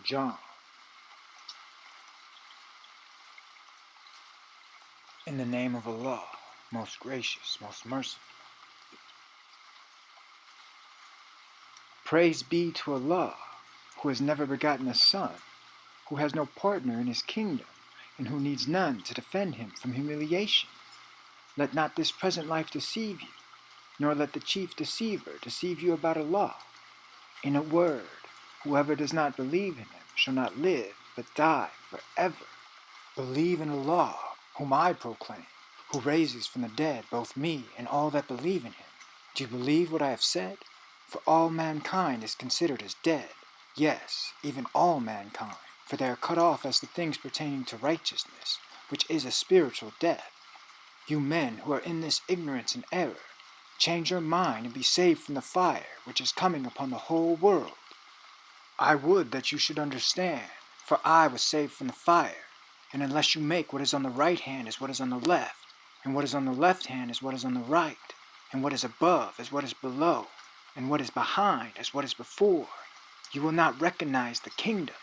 John. In the name of Allah, most gracious, most merciful. Praise be to Allah, who has never begotten a son, who has no partner in his kingdom, and who needs none to defend him from humiliation. Let not this present life deceive you, nor let the chief deceiver deceive you about Allah. In a word, whoever does not believe in him shall not live, but die forever. Believe in Allah, whom I proclaim, who raises from the dead both me and all that believe in him. Do you believe what I have said? For all mankind is considered as dead. Yes, even all mankind, for they are cut off as the things pertaining to righteousness, which is a spiritual death. You men who are in this ignorance and error, change your mind and be saved from the fire which is coming upon the whole world. I would that you should understand, for I was saved from the fire, and unless you make what is on the right hand is what is on the left, and what is on the left hand is what is on the right, and what is above is what is below, and what is behind is what is before, you will not recognize the kingdom.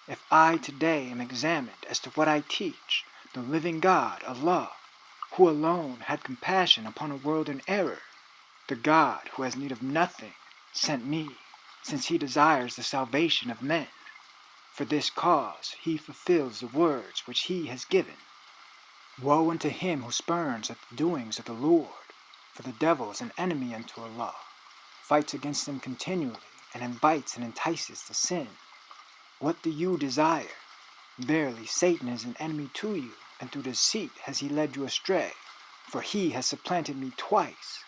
If I today am examined as to what I teach, the living God, Allah, who alone had compassion upon a world in error, the God who has need of nothing, sent me, since he desires the salvation of men. For this cause he fulfills the words which he has given. Woe unto him who spurns at the doings of the Lord, for the devil is an enemy unto Allah, fights against him continually, and invites and entices to sin. What do you desire? Verily Satan is an enemy to you, and through deceit has he led you astray, for he has supplanted me twice.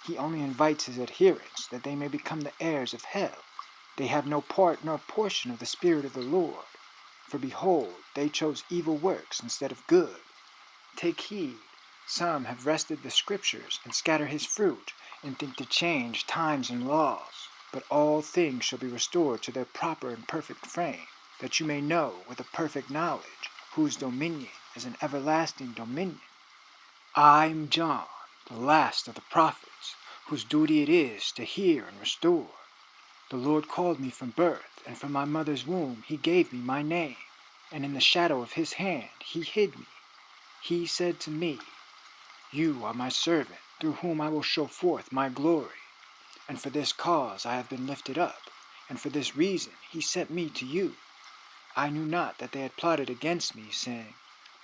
He only invites his adherents, that they may become the heirs of hell. They have no part nor portion of the Spirit of the Lord. For behold, they chose evil works instead of good. Take heed, some have wrested the Scriptures and scatter his fruit, and think to change times and laws. But all things shall be restored to their proper and perfect frame, that you may know with a perfect knowledge, whose dominion is an everlasting dominion. I am John, the last of the prophets, whose duty it is to hear and restore. The Lord called me from birth, and from my mother's womb he gave me my name, and in the shadow of his hand he hid me. He said to me, You are my servant, through whom I will show forth my glory. And for this cause I have been lifted up, and for this reason he sent me to you. I knew not that they had plotted against me, saying,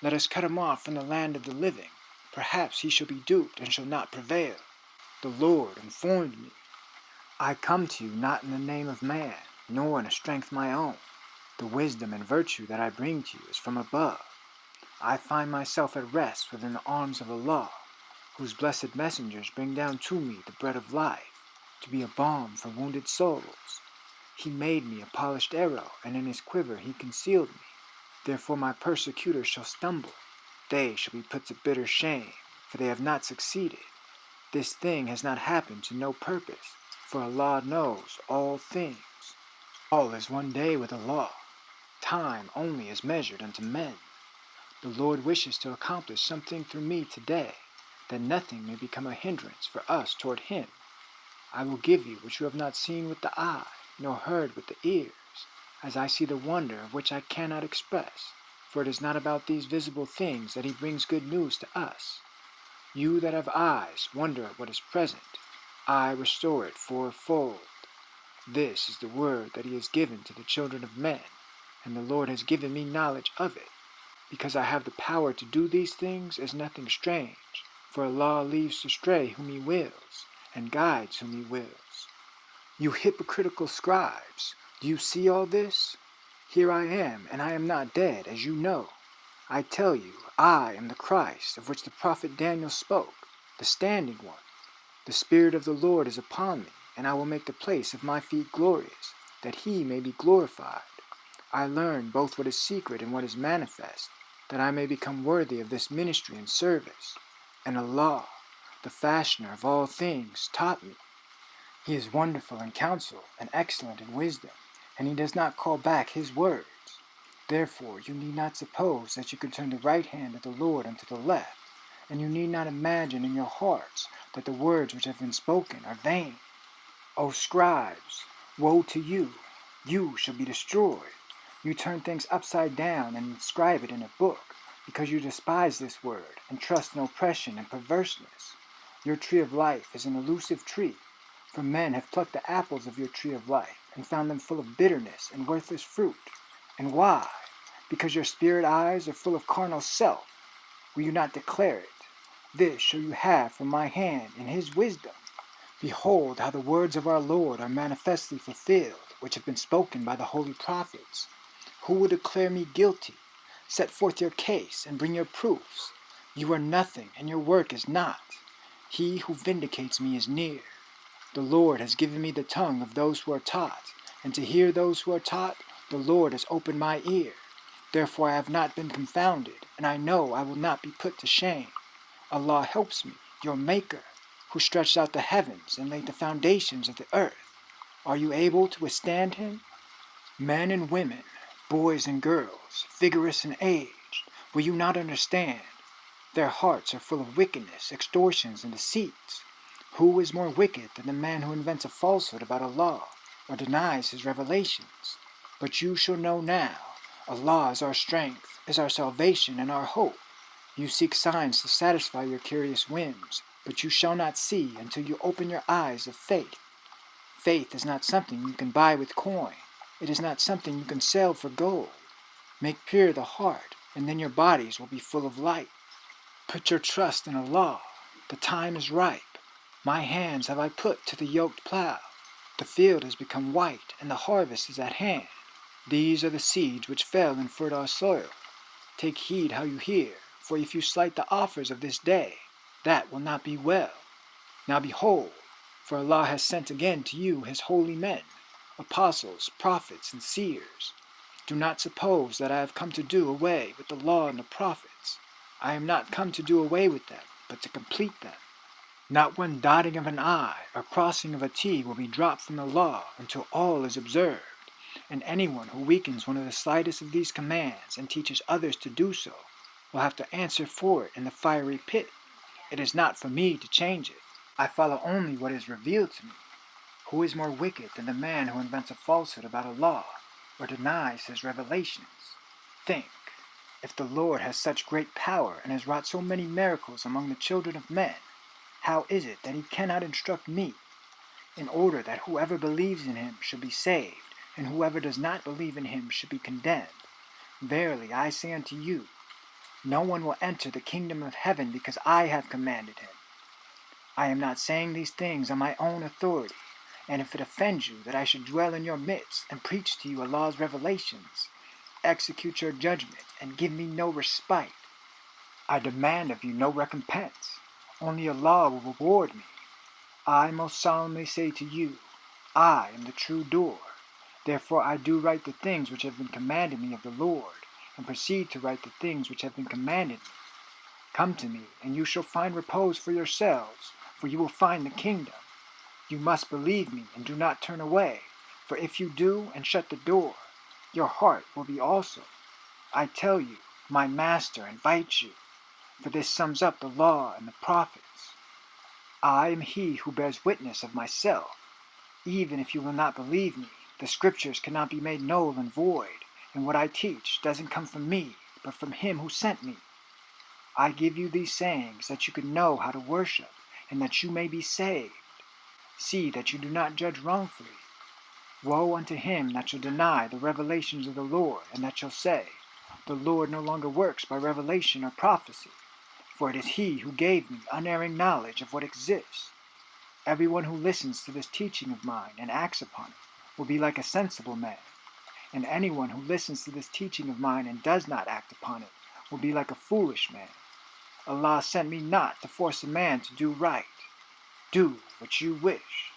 Let us cut him off from the land of the living. Perhaps he shall be duped and shall not prevail. The Lord informed me, I come to you not in the name of man, nor in a strength my own. The wisdom and virtue that I bring to you is from above. I find myself at rest within the arms of Allah, whose blessed messengers bring down to me the bread of life, to be a balm for wounded souls. He made me a polished arrow, and in his quiver he concealed me. Therefore my persecutors shall stumble. They shall be put to bitter shame, for they have not succeeded. This thing has not happened to no purpose, for Allah knows all things. All is one day with Allah. Time only is measured unto men. The Lord wishes to accomplish something through me today, that nothing may become a hindrance for us toward him. I will give you what you have not seen with the eye, nor heard with the ears, as I see the wonder of which I cannot express, for it is not about these visible things that he brings good news to us. You that have eyes wonder at what is present. I restore it fourfold. This is the word that he has given to the children of men, and the Lord has given me knowledge of it. Because I have the power to do these things is nothing strange, for Allah leaves astray whom he wills, and guides whom he wills. You hypocritical scribes, do you see all this? Here I am, and I am not dead, as you know. I tell you, I am the Christ, of which the prophet Daniel spoke, the standing one. The Spirit of the Lord is upon me, and I will make the place of my feet glorious, that he may be glorified. I learn both what is secret and what is manifest, that I may become worthy of this ministry and service. And Allah, the fashioner of all things, taught me. He is wonderful in counsel and excellent in wisdom, and he does not call back his words. Therefore you need not suppose that you can turn the right hand of the Lord unto the left, and you need not imagine in your hearts that the words which have been spoken are vain. O scribes, woe to you! You shall be destroyed. You turn things upside down and inscribe it in a book, because you despise this word and trust in oppression and perverseness. Your tree of life is an elusive tree, for men have plucked the apples of your tree of life and found them full of bitterness and worthless fruit. And why? Because your spirit eyes are full of carnal self. Will you not declare it? This shall you have from my hand in his wisdom. Behold how the words of our Lord are manifestly fulfilled, which have been spoken by the holy prophets. Who will declare me guilty? Set forth your case and bring your proofs. You are nothing, and your work is not. He who vindicates me is near. The Lord has given me the tongue of those who are taught, and to hear those who are taught, the Lord has opened my ear. Therefore I have not been confounded, and I know I will not be put to shame. Allah helps me, your Maker, who stretched out the heavens and laid the foundations of the earth. Are you able to withstand him? Men and women, boys and girls, vigorous and aged, will you not understand? Their hearts are full of wickedness, extortions, and deceits. Who is more wicked than the man who invents a falsehood about Allah, or denies his revelations? But you shall know now, Allah is our strength, is our salvation, and our hope. You seek signs to satisfy your curious whims, but you shall not see until you open your eyes of faith. Faith is not something you can buy with coin. It is not something you can sell for gold. Make pure the heart, and then your bodies will be full of light. Put your trust in Allah. The time is ripe. My hands have I put to the yoked plow. The field has become white, and the harvest is at hand. These are the seeds which fell in fertile soil. Take heed how you hear, for if you slight the offers of this day, that will not be well. Now behold, for Allah has sent again to you his holy men, apostles, prophets, and seers. Do not suppose that I have come to do away with the law and the prophets. I am not come to do away with them, but to complete them. Not one dotting of an I or crossing of a T will be dropped from the law until all is observed, and anyone who weakens one of the slightest of these commands and teaches others to do so will have to answer for it in the fiery pit. It is not for me to change it. I follow only what is revealed to me. Who is more wicked than the man who invents a falsehood about Allah or denies his revelations? Think, if the Lord has such great power and has wrought so many miracles among the children of men, how is it that he cannot instruct me, in order that whoever believes in him should be saved, and whoever does not believe in him should be condemned? Verily I say unto you, no one will enter the kingdom of heaven because I have commanded him. I am not saying these things on my own authority, and if it offends you that I should dwell in your midst and preach to you Allah's revelations, execute your judgment and give me no respite. I demand of you no recompense. Only Allah will reward me. I most solemnly say to you, I am the true door. Therefore I do write the things which have been commanded me of the Lord, and proceed to write the things which have been commanded me. Come to me, and you shall find repose for yourselves, for you will find the kingdom. You must believe me, and do not turn away, for if you do and shut the door, your heart will be also. I tell you, my master invites you, for this sums up the law and the prophets. I am he who bears witness of myself. Even if you will not believe me, the scriptures cannot be made null and void, and what I teach doesn't come from me, but from him who sent me. I give you these sayings that you can know how to worship, and that you may be saved. See that you do not judge wrongfully. Woe unto him that shall deny the revelations of the Lord, and that shall say, the Lord no longer works by revelation or prophecy, for it is he who gave me unerring knowledge of what exists. Everyone who listens to this teaching of mine and acts upon it will be like a sensible man, and anyone who listens to this teaching of mine and does not act upon it will be like a foolish man. Allah sent me not to force a man to do right. Do what you wish.